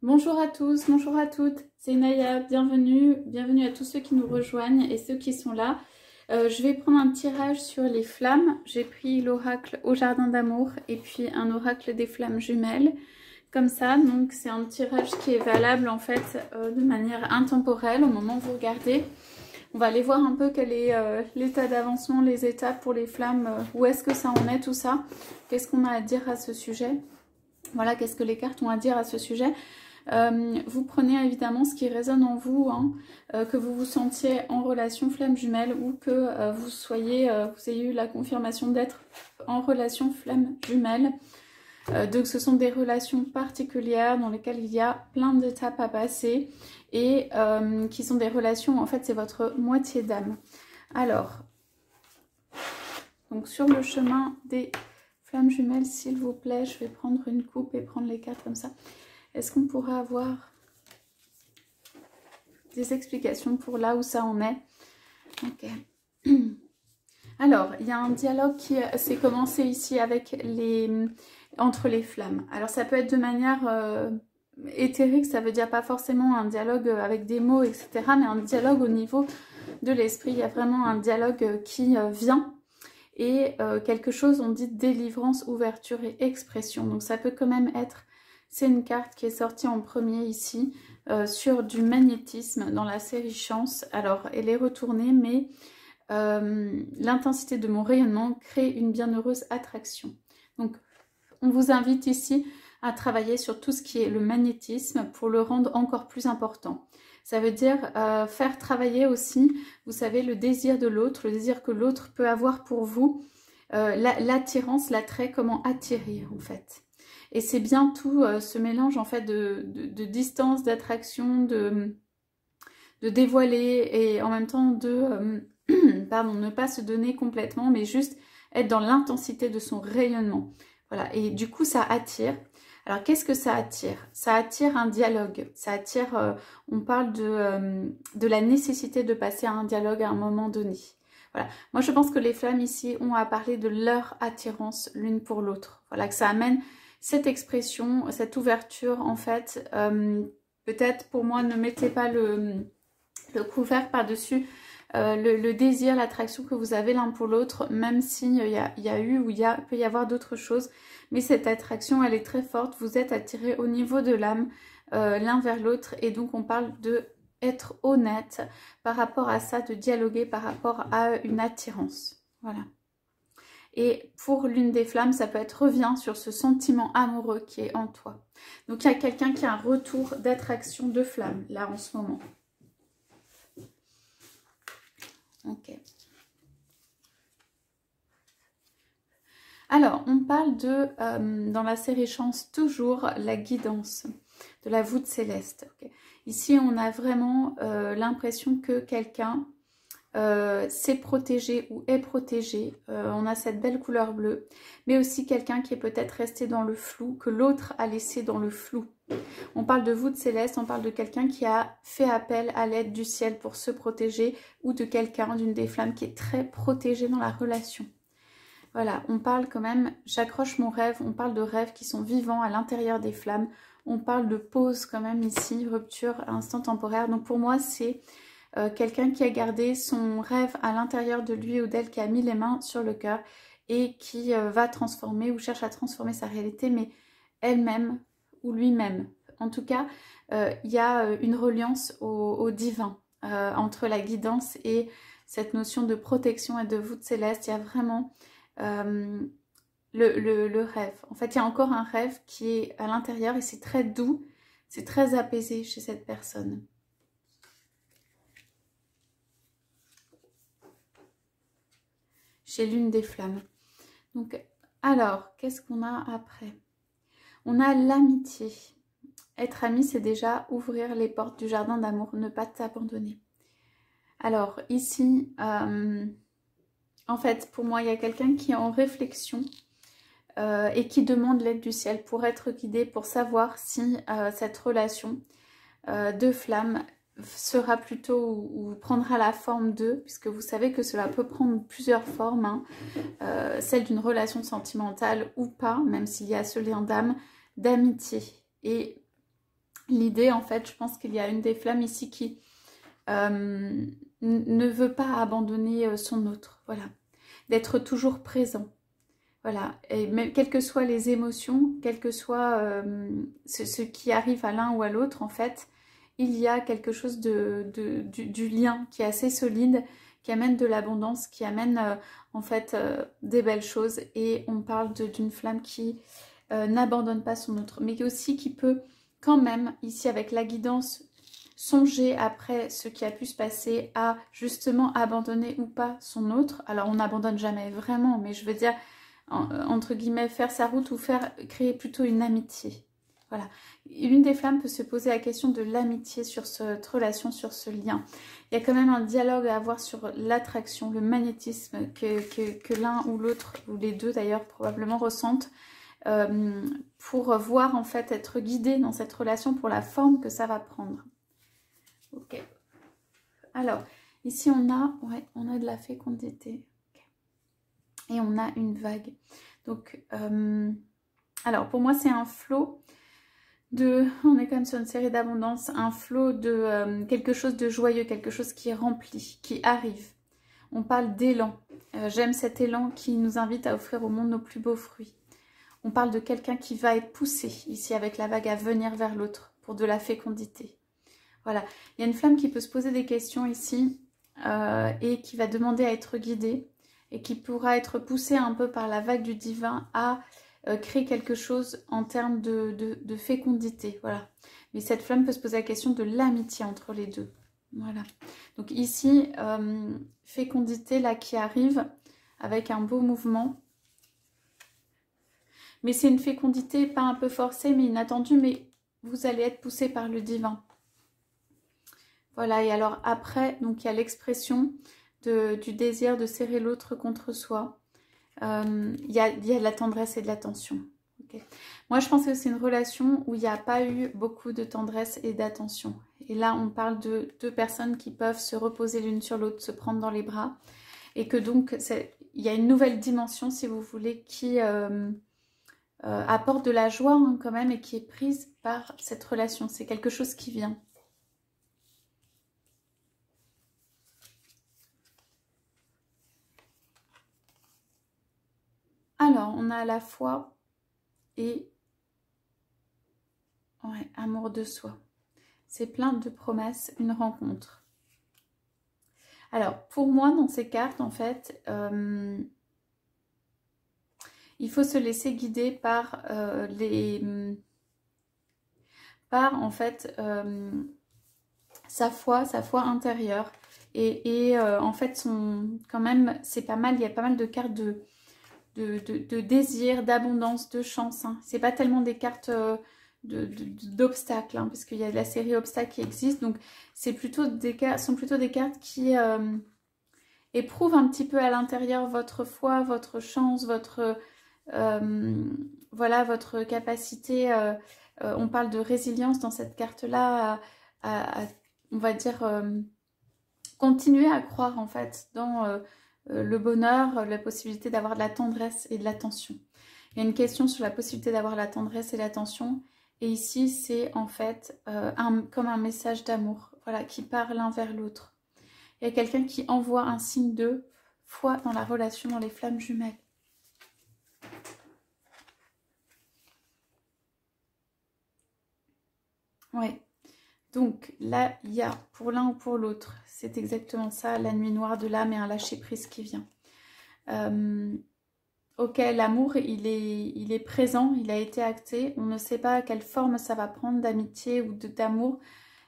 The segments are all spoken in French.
Bonjour à tous, bonjour à toutes, c'est Naya, bienvenue, bienvenue à tous ceux qui nous rejoignent et ceux qui sont là. Je vais prendre un tirage sur les flammes. J'ai pris l'oracle au jardin d'amour et puis un oracle des flammes jumelles. Comme ça, donc c'est un tirage qui est valable en fait de manière intemporelle au moment où vous regardez. On va aller voir un peu quel est l'état d'avancement, les étapes pour les flammes, où est-ce que ça en est tout ça. Qu'est-ce qu'on a à dire à ce sujet? Voilà, qu'est-ce que les cartes ont à dire à ce sujet? Vous prenez évidemment ce qui résonne en vous, hein, que vous vous sentiez en relation flamme jumelle ou que vous ayez eu la confirmation d'être en relation flamme jumelle. Donc ce sont des relations particulières dans lesquelles il y a plein d'étapes à passer et qui sont des relations, en fait c'est votre moitié d'âme. Alors, donc sur le chemin des flammes jumelles, s'il vous plaît, je vais prendre une coupe et prendre les cartes comme ça. Est-ce qu'on pourra avoir des explications pour là où ça en est? Ok. Alors, il y a un dialogue qui s'est commencé ici entre les flammes. Alors, ça peut être de manière éthérique, ça veut dire pas forcément un dialogue avec des mots, etc. Mais un dialogue au niveau de l'esprit. Il y a vraiment un dialogue qui vient. Et quelque chose, on dit délivrance, ouverture et expression. Donc, ça peut quand même être... C'est une carte qui est sortie en premier ici, sur du magnétisme dans la série Chance. Alors, elle est retournée, mais l'intensité de mon rayonnement crée une bienheureuse attraction. Donc, on vous invite ici à travailler sur tout ce qui est le magnétisme pour le rendre encore plus important. Ça veut dire faire travailler aussi, vous savez, le désir de l'autre, le désir que l'autre peut avoir pour vous, l'attirance, l'attrait, comment attirer en fait. Et c'est bien tout ce mélange en fait de distance, d'attraction, de dévoiler et en même temps de pardon, ne pas se donner complètement, mais juste être dans l'intensité de son rayonnement. Voilà, et du coup ça attire. Alors qu'est-ce que ça attire? Ça attire un dialogue, ça attire, on parle de la nécessité de passer à un dialogue à un moment donné. Voilà, moi je pense que les flammes ici ont à parler de leur attirance l'une pour l'autre. Voilà, que ça amène cette expression, cette ouverture en fait. Peut-être pour moi, ne mettez pas le couvert par-dessus le désir, l'attraction que vous avez l'un pour l'autre, même s'il y a eu ou peut y avoir d'autres choses. Mais cette attraction, elle est très forte. Vous êtes attirés au niveau de l'âme l'un vers l'autre. Et donc, on parle de être honnête par rapport à ça, de dialoguer par rapport à une attirance. Voilà. Et pour l'une des flammes, ça peut être reviens sur ce sentiment amoureux qui est en toi. Donc, il y a quelqu'un qui a un retour d'attraction de flamme, là, en ce moment. Ok. Alors, on parle dans la série Chance, toujours la guidance de la voûte céleste. Okay. Ici, on a vraiment l'impression que quelqu'un s'est protégé ou est protégé. On a cette belle couleur bleue, mais aussi quelqu'un qui est peut-être resté dans le flou, que l'autre a laissé dans le flou. On parle de voûte céleste, on parle de quelqu'un qui a fait appel à l'aide du ciel pour se protéger, ou de quelqu'un, d'une des flammes qui est très protégée dans la relation. Voilà, on parle quand même, j'accroche mon rêve, on parle de rêves qui sont vivants à l'intérieur des flammes. On parle de pause quand même ici, rupture, instant temporaire. Donc pour moi, c'est quelqu'un qui a gardé son rêve à l'intérieur de lui ou d'elle, qui a mis les mains sur le cœur et qui va transformer ou cherche à transformer sa réalité, mais elle-même ou lui-même. En tout cas, il y a une reliance au divin entre la guidance et cette notion de protection et de voûte céleste. Il y a vraiment le rêve. En fait, il y a encore un rêve qui est à l'intérieur et c'est très doux, c'est très apaisé chez cette personne. Chez l'une des flammes. Donc, alors, qu'est-ce qu'on a après? On a l'amitié. Être ami, c'est déjà ouvrir les portes du jardin d'amour, ne pas t'abandonner. Alors, ici, en fait, pour moi, il y a quelqu'un qui est en réflexion et qui demande l'aide du ciel pour être guidé, pour savoir si cette relation de flamme sera plutôt ou prendra la forme d'eux, puisque vous savez que cela peut prendre plusieurs formes, hein, celle d'une relation sentimentale ou pas, même s'il y a ce lien d'âme, d'amitié. Et l'idée, en fait, je pense qu'il y a une des flammes ici qui ne veut pas abandonner son autre, voilà, d'être toujours présent. Voilà, et même quelles que soient les émotions, quel que soit ce qui arrive à l'un ou à l'autre, en fait, il y a quelque chose du lien qui est assez solide, qui amène de l'abondance, qui amène en fait des belles choses. Et on parle d'une flamme qui n'abandonne pas son autre, mais aussi qui peut quand même, ici avec la guidance, songer après ce qui a pu se passer à justement abandonner ou pas son autre. Alors on n'abandonne jamais vraiment, mais je veux dire entre guillemets faire sa route ou créer plutôt une amitié. Voilà, l'une des flammes peut se poser la question de l'amitié sur cette relation, sur ce lien. Il y a quand même un dialogue à avoir sur l'attraction, le magnétisme que l'un ou l'autre, ou les deux d'ailleurs probablement ressentent, pour voir en fait être guidé dans cette relation pour la forme que ça va prendre. Ok. Alors, ici on a de la fécondité. Et on a une vague. Donc, alors pour moi c'est un flot on est quand même sur une série d'abondance, un flot de quelque chose de joyeux, quelque chose qui est rempli, qui arrive. On parle d'élan. J'aime cet élan qui nous invite à offrir au monde nos plus beaux fruits. On parle de quelqu'un qui va être poussé ici avec la vague à venir vers l'autre pour de la fécondité. Voilà, il y a une flamme qui peut se poser des questions ici et qui va demander à être guidée. Et qui pourra être poussé un peu par la vague du divin à créer quelque chose en termes de fécondité. Voilà. Mais cette flamme peut se poser la question de l'amitié entre les deux. Voilà. Donc ici, fécondité là qui arrive avec un beau mouvement. Mais c'est une fécondité pas un peu forcée, mais inattendue, mais vous allez être poussé par le divin. Voilà, et alors après, donc il y a l'expression du désir de serrer l'autre contre soi. Il y a de la tendresse et de l'attention. Okay. Moi, je pense que c'est une relation où il n'y a pas eu beaucoup de tendresse et d'attention. Et là, on parle de deux personnes qui peuvent se reposer l'une sur l'autre, se prendre dans les bras. Et que donc, il y a une nouvelle dimension, si vous voulez, qui apporte de la joie hein, quand même et qui est prise par cette relation. C'est quelque chose qui vient. Alors, on a à la foi et amour de soi. C'est plein de promesses, une rencontre. Alors, pour moi, dans ces cartes, en fait, il faut se laisser guider par en fait, sa foi intérieure. Et en fait, quand même, c'est pas mal, il y a pas mal de cartes de désir, d'abondance, de chance. Hein. C'est pas tellement des cartes d'obstacles, hein, parce qu'il y a la série obstacles qui existe. Donc, sont plutôt des cartes qui éprouvent un petit peu à l'intérieur votre foi, votre chance, voilà, votre capacité. On parle de résilience dans cette carte-là, on va dire, continuer à croire en fait dans le bonheur, la possibilité d'avoir de la tendresse et de l'attention. Il y a une question sur la possibilité d'avoir la tendresse et l'attention. Et ici, c'est en fait comme un message d'amour, voilà, qui part l'un vers l'autre. Il y a quelqu'un qui envoie un signe de foi dans la relation, dans les flammes jumelles. Ouais. Donc là, il y a pour l'un ou pour l'autre, c'est exactement ça, la nuit noire de l'âme et un lâcher-prise qui vient. Ok, l'amour, il est présent, il a été acté. On ne sait pas quelle forme ça va prendre d'amitié ou d'amour.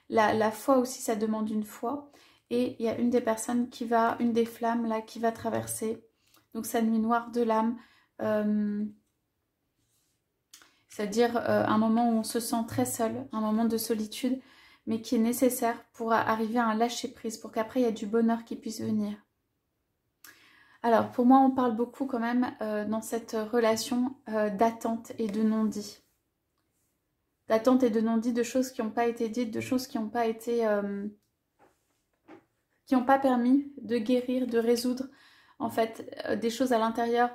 La foi aussi, ça demande une foi. Et il y a une des personnes une des flammes là, qui va traverser. Donc, sa nuit noire de l'âme. C'est-à-dire un moment où on se sent très seul, un moment de solitude, mais qui est nécessaire pour arriver à un lâcher-prise, pour qu'après, il y ait du bonheur qui puisse venir. Alors, pour moi, on parle beaucoup quand même dans cette relation d'attente et de non-dit. D'attente et de non-dit, de choses qui n'ont pas été dites, de choses qui n'ont pas été... qui n'ont pas permis de guérir, de résoudre, en fait, des choses à l'intérieur,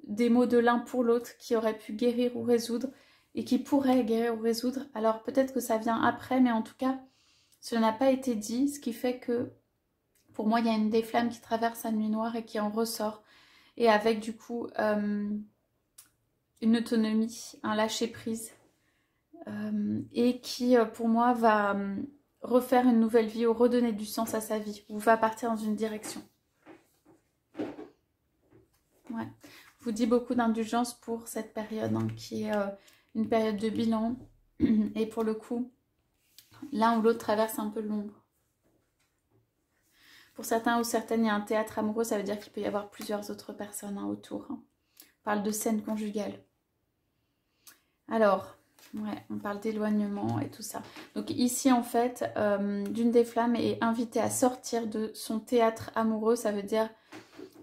des mots de l'un pour l'autre qui auraient pu guérir ou résoudre. et qui pourrait guérir ou résoudre. Alors peut-être que ça vient après, mais en tout cas, cela n'a pas été dit, ce qui fait que pour moi, il y a une des flammes qui traverse la nuit noire et qui en ressort. Et avec du coup une autonomie, un lâcher-prise. Et qui pour moi va refaire une nouvelle vie ou redonner du sens à sa vie. Ou va partir dans une direction. Ouais. Je vous dis beaucoup d'indulgence pour cette période hein, qui est une période de bilan. Et pour le coup, l'un ou l'autre traverse un peu l'ombre. Pour certains ou certaines, il y a un théâtre amoureux, ça veut dire qu'il peut y avoir plusieurs autres personnes hein, autour. Hein. On parle de scène conjugale. Alors, ouais, on parle d'éloignement et tout ça. Donc ici, en fait, Dune des Flammes est invitée à sortir de son théâtre amoureux. Ça veut dire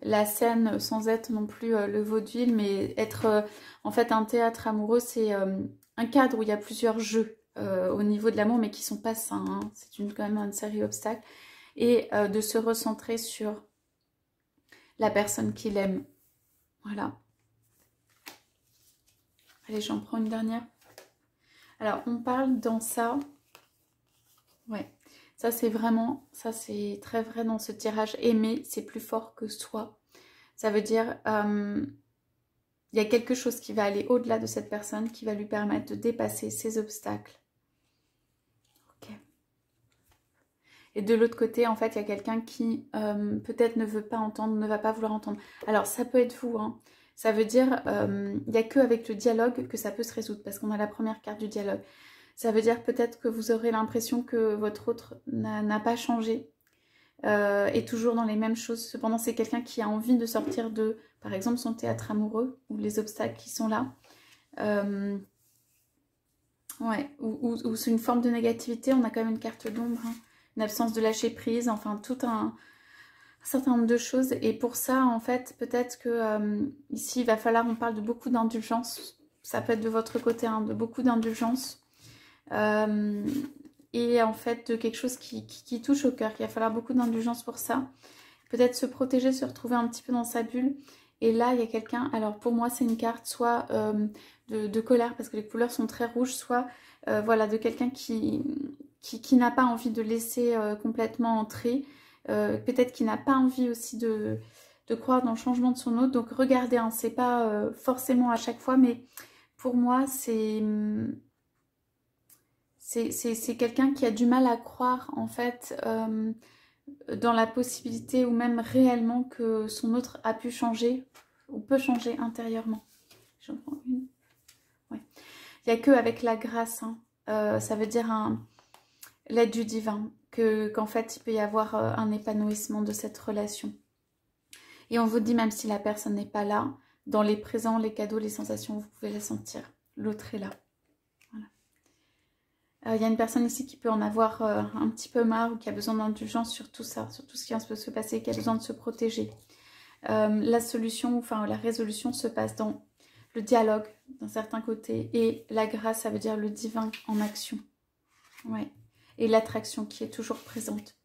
la scène sans être non plus le vaudeville, mais être en fait un théâtre amoureux, c'est un cadre où il y a plusieurs jeux au niveau de l'amour, mais qui ne sont pas sains. Hein. C'est quand même une série d'obstacles. Et de se recentrer sur la personne qu'il aime. Voilà. Allez, j'en prends une dernière. Alors, on parle dans ça. Ouais, ça c'est vraiment, ça c'est très vrai dans ce tirage. Aimer, c'est plus fort que soi. Ça veut dire, il y a quelque chose qui va aller au-delà de cette personne, qui va lui permettre de dépasser ses obstacles. Et de l'autre côté, en fait, il y a quelqu'un qui peut-être ne veut pas entendre, ne va pas vouloir entendre. Alors, ça peut être vous, hein. Ça veut dire, il n'y a qu'avec le dialogue que ça peut se résoudre, parce qu'on a la première carte du dialogue. Ça veut dire peut-être que vous aurez l'impression que votre autre n'a pas changé, est toujours dans les mêmes choses. Cependant, c'est quelqu'un qui a envie de sortir de, par exemple, son théâtre amoureux, ou les obstacles qui sont là. Ouais, ou c'est une forme de négativité, on a quand même une carte d'ombre, hein. Une absence de lâcher prise, enfin tout un certain nombre de choses. Et pour ça, en fait, peut-être que ici, il va falloir, on parle de beaucoup d'indulgence. Ça peut être de votre côté, hein, de beaucoup d'indulgence. Et en fait, de quelque chose qui touche au cœur. Il va falloir beaucoup d'indulgence pour ça. Peut-être se protéger, se retrouver un petit peu dans sa bulle. Et là, il y a quelqu'un, alors pour moi, c'est une carte soit de colère, parce que les couleurs sont très rouges, soit voilà, de quelqu'un qui n'a pas envie de laisser complètement entrer, peut-être qui n'a pas envie aussi de croire dans le changement de son autre. Donc regardez, hein, c'est pas forcément à chaque fois, mais pour moi c'est quelqu'un qui a du mal à croire en fait dans la possibilité ou même réellement que son autre a pu changer ou peut changer intérieurement. J'en prends une. Ouais. Il n'y a que avec la grâce, hein. Ça veut dire l'aide du divin, qu'en fait il peut y avoir un épanouissement de cette relation. Et on vous dit, même si la personne n'est pas là, dans les présents, les cadeaux, les sensations, vous pouvez les sentir. L'autre est là. Voilà. Y a une personne ici qui peut en avoir un petit peu marre ou qui a besoin d'indulgence sur tout ça, sur tout ce qui vient de se passer, qui a besoin de se protéger. La solution, enfin la résolution se passe dans le dialogue d'un certain côté et la grâce, ça veut dire le divin en action. Ouais. Et l'attraction qui est toujours présente.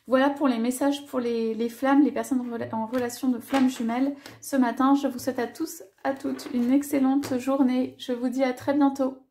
Voilà pour les messages pour les flammes, les personnes en relation de flammes jumelles. Ce matin, je vous souhaite à tous, à toutes une excellente journée. Je vous dis à très bientôt.